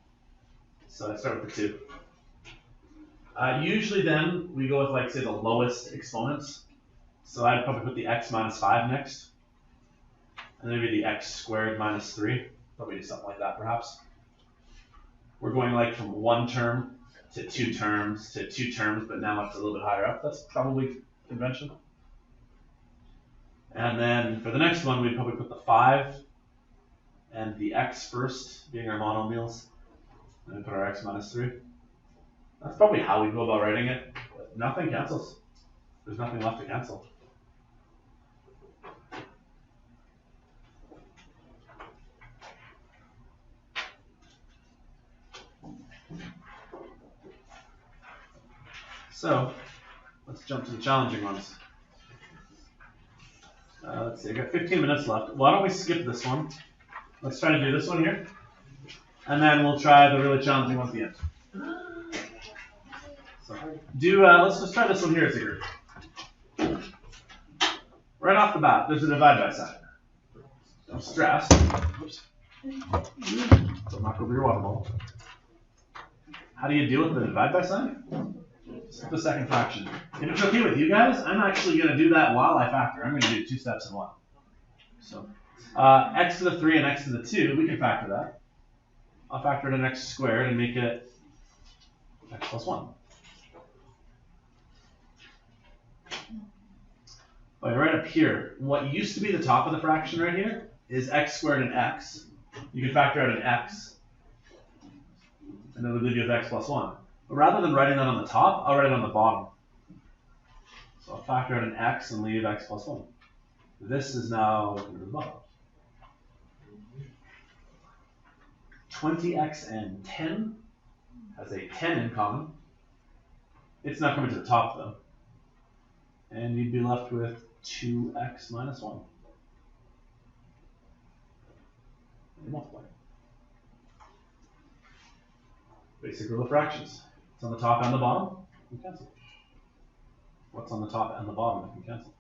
Speaker 1: So I start with the 2. Usually then we go with, like, say, the lowest exponents. So I'd probably put the x minus 5 next. And then maybe the x squared minus 3. Probably do something like that, perhaps. We're going like from 1 term to 2 terms to 2 terms, but now it's a little bit higher up. That's probably conventional. And then for the next one, we'd probably put the 5 and the x first, being our monomials. And then put our x minus 3. That's probably how we go about writing it. But nothing cancels. There's nothing left to cancel. So, let's jump to the challenging ones. Let's see, I got 15 minutes left. Why don't we skip this one? Let's try to do this one here. And then we'll try the really challenging one at the end. So, let's just try this one here as a group. Right off the bat, there's a divide by sign. Don't stress. Oops. Don't knock over your water bottle. How do you deal with the divide by sign? The second fraction. If it's okay with you guys, I'm actually going to do that while I factor. I'm going to do 2 steps in one. So, x to the 3 and x to the 2, we can factor that. I'll factor in an x squared and make it x plus 1. But right up here, what used to be the top of the fraction right here is x squared and x. You can factor out an x, and then we'll leave you with x plus 1. But rather than writing that on the top, I'll write it on the bottom. So I'll factor out an x and leave x plus 1. This is now looking at the bottom. 20x and 10 has a 10 in common. It's not coming to the top though. And you'd be left with 2x minus 1. you multiply. Basic rule of fractions. It's on the top and the bottom, you can cancel. What's on the top and the bottom you can cancel?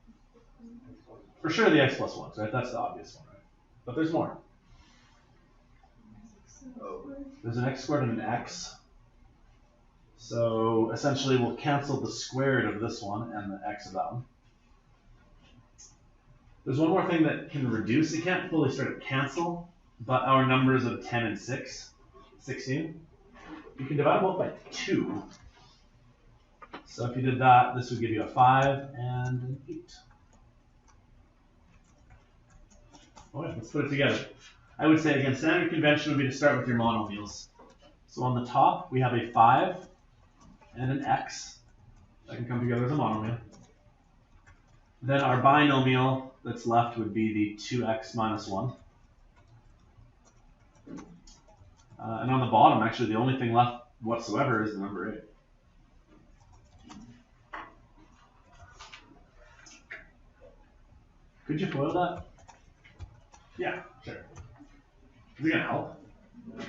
Speaker 1: For sure the x plus 1s, right? That's the obvious one, right? But there's more. There's an x squared and an x. So essentially we'll cancel the squared of this one and the x of that one. There's one more thing that can reduce. It can't fully start to cancel, but our numbers of 10 and 16, you can divide both by 2. So if you did that, this would give you a 5 and an 8. All right, let's put it together. I would say, again, standard convention would be to start with your monomials. So on the top, we have a 5 and an x. That can come together as a monomial. Then our binomial that's left would be the 2x minus 1. And on the bottom, actually, the only thing left whatsoever is the number 8. Could you FOIL that? Yeah, sure. Is it going to help?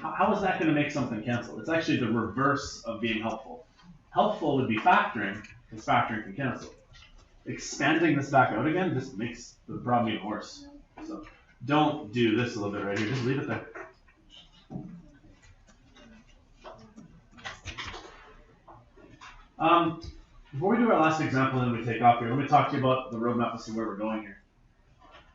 Speaker 1: How is that going to make something cancel? It's actually the reverse of being helpful. Helpful would be factoring, because factoring can cancel. Expanding this back out again just makes the problem even worse. So don't do this a little bit right here. Just leave it there. Before we do our last example and then we take off here, let me talk to you about the roadmap and see where we're going here.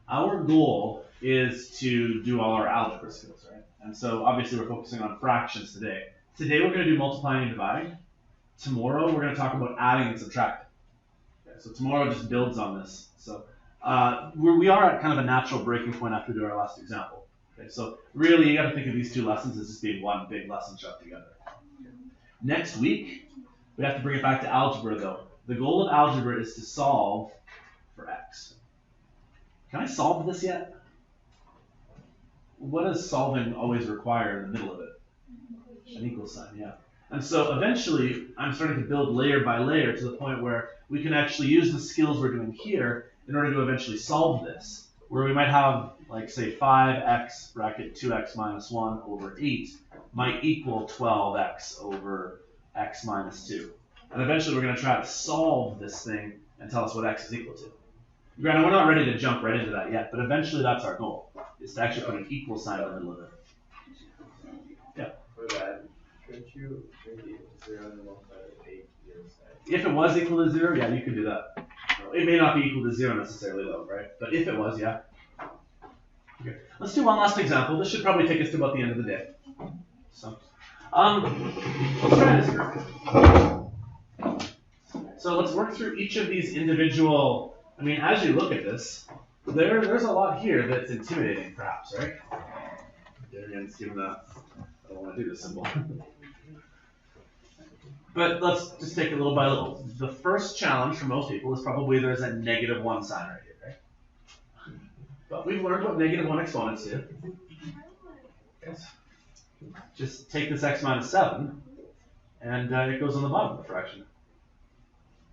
Speaker 1: Our goal is to do all our algebra skills, right? And so obviously we're focusing on fractions today. Today we're going to do multiplying and dividing. Tomorrow we're going to talk about adding and subtracting. Okay, so tomorrow just builds on this. So we are at kind of a natural breaking point after we do our last example. Okay, so really you got to think of these two lessons as just being one big lesson shoved together. Next week we have to bring it back to algebra though. The goal of algebra is to solve for x. Can I solve this yet? What does solving always require in the middle of it? An equal sign, yeah. And so eventually, I'm starting to build layer by layer to the point where we can actually use the skills we're doing here in order to eventually solve this. Where we might have, like, say, 5x bracket 2x minus 1 over 8 might equal 12x over x minus 2. And eventually, we're going to try to solve this thing and tell us what x is equal to. Granted, we're not ready to jump right into that yet, but eventually that's our goal, is to actually put an equal sign in the middle of it. Yeah?
Speaker 2: For that, couldn't you make it 0 and multiply with 8 to the other side?
Speaker 1: If it was equal to 0, yeah, you could do that. It may not be equal to 0 necessarily though, right? But if it was, yeah. Okay. Let's do one last example. This should probably take us to about the end of the day. So, let's try this here. So let's work through each of these individual. I mean, as you look at this, there's a lot here that's intimidating, perhaps, right? There again, it's given that I don't want to do this symbol. But let's just take it little by little. The first challenge for most people is probably there's a -1 sign right here, right? But we've learned what -1 exponents do. Yes. Just take this x minus 7, and it goes on the bottom of the fraction.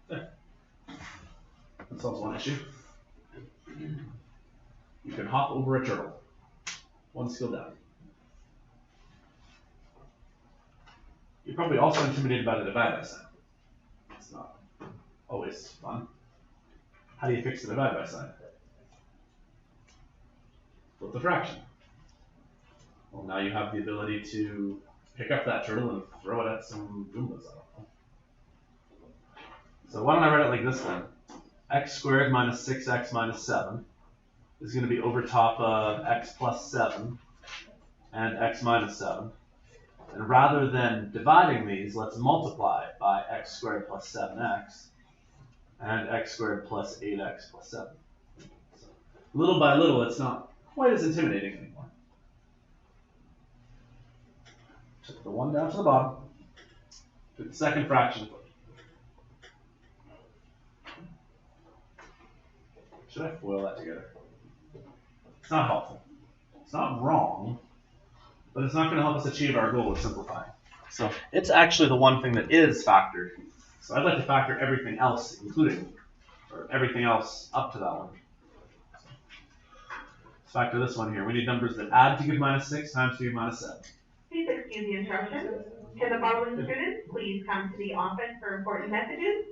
Speaker 1: There. That solves one issue. You can hop over a turtle. One skill down. You're probably also intimidated by the divide by sign. It's not always fun. How do you fix the divide by sign? Flip the fraction. Well, now you have the ability to pick up that turtle and throw it at some Goombas. So why don't I write it like this then? X squared minus 6x minus 7 is going to be over top of x plus 7 and x minus 7. And rather than dividing these, let's multiply by x squared plus 7x and x squared plus 8x plus 7. So little by little, it's not quite as intimidating anymore. Took the 1 down to the bottom. Took the second fraction. Should I FOIL that together? It's not helpful. It's not wrong, but it's not going to help us achieve our goal of simplifying. So it's actually the one thing that is factored. So I'd like to factor everything else, including, or everything else up to that one. Let's factor this one here. We need numbers that add to give -6 times to give -7.
Speaker 5: Please excuse the interruption. Can the following students please come to the office for important messages?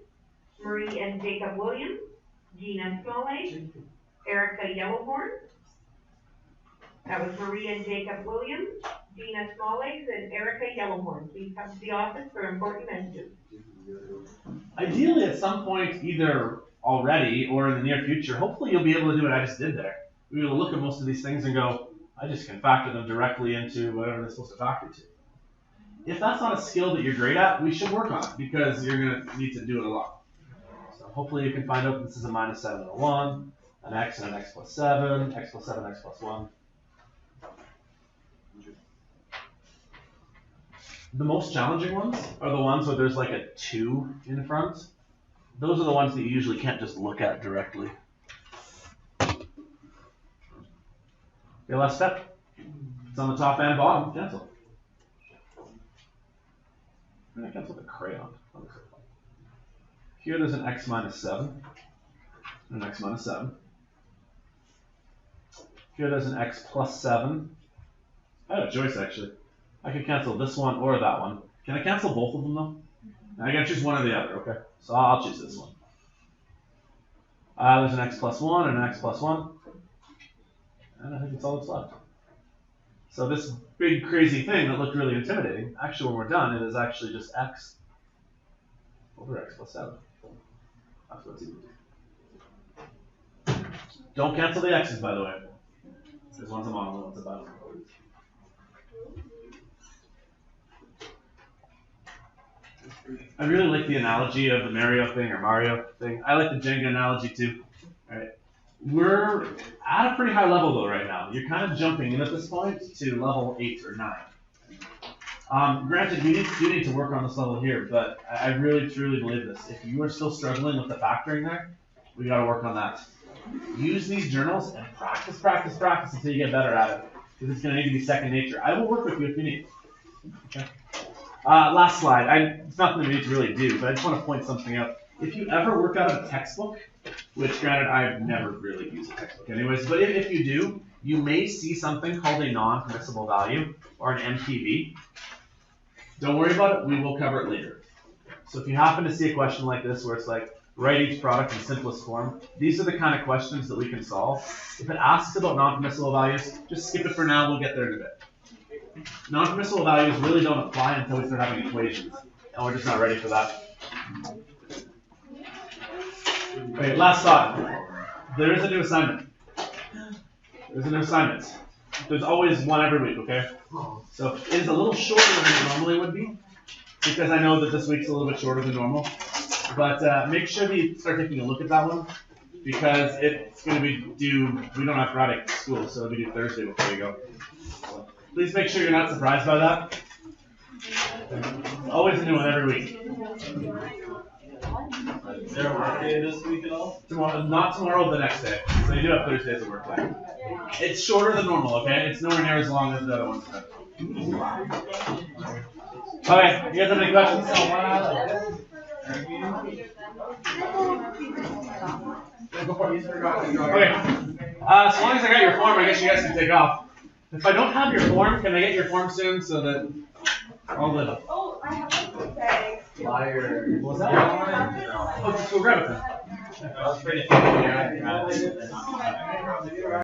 Speaker 5: Marie and Jacob Williams, Gina Smolley, Erica Yellowhorn. That was Marie and Jacob Williams, Gina Smolley, and Erica Yellowhorn. Please come to the office for important messages.
Speaker 1: Ideally, at some point, either already or in the near future, hopefully you'll be able to do what I just did there. We're going to look at most of these things and go, I just can factor them directly into whatever they're supposed to factor to. If that's not a skill that you're great at, we should work on it because you're going to need to do it a lot. So hopefully you can find out this is a -7 and a 1, an x and an x plus 7, x plus 7, x plus 1. The most challenging ones are the ones where there's like a 2 in front. Those are the ones that you usually can't just look at directly. Okay, last step. It's on the top and bottom. Cancel. I'm going to cancel the crayon. Here there's an x minus 7 and an x minus 7. Here there's an x plus 7. I have a choice actually. I could cancel this one or that one. Can I cancel both of them though? I gotta choose one or the other, okay? So I'll choose this one. There's an x plus 1 and an x plus 1. And I think it's all that's left. So this big crazy thing that looked really intimidating, actually when we're done, it is actually just x over x plus 7. That's what's easy. Don't cancel the x's, by the way. Because one's a monoline, one's a binomial. I really like the analogy of the Mario thing or Mario thing. I like the Jenga analogy too. All right. We're at a pretty high level though right now. You're kind of jumping in at this point to level 8 or 9. Granted, you need to work on this level here, but I really truly believe this. If you are still struggling with the factoring there, we got to work on that. Use these journals and practice until you get better at it, because it's going to need to be second nature. I will work with you if you need. Okay. Last slide. It's nothing we need to really do, but I just want to point something out. If you ever work out of a textbook, which granted I've never really used a textbook anyways, but if you do, you may see something called a non-permissible value or an NPV. Don't worry about it, we will cover it later. So if you happen to see a question like this where it's like, write each product in simplest form, these are the kind of questions that we can solve. If it asks about non-permissible values, just skip it for now, we'll get there in a bit. Non-permissible values really don't apply until we start having equations, and we're just not ready for that. Okay, last thought. There is a new assignment. There's always one every week, okay? So it is a little shorter than it normally would be, because I know that this week's a little bit shorter than normal. But make sure that you start taking a look at that one, because it's going to be due, we don't have Friday school, so it'll be due Thursday before you go. So please make sure you're not surprised by that. Always a new one every week.
Speaker 2: Is there a work day this week at all?
Speaker 1: Tomorrow, not tomorrow, the next day. So you do have Thursdays at work day. It's shorter than normal, okay? It's nowhere near as long as the other ones. Okay, you guys have any questions? Okay. As long as I got your form, I guess you guys can take off. If I don't have your form, can I get your form soon so that all the...
Speaker 6: Oh, I have one thing.
Speaker 2: Liar.
Speaker 1: What was that? Oh, just go grab it then.
Speaker 2: That was pretty funny.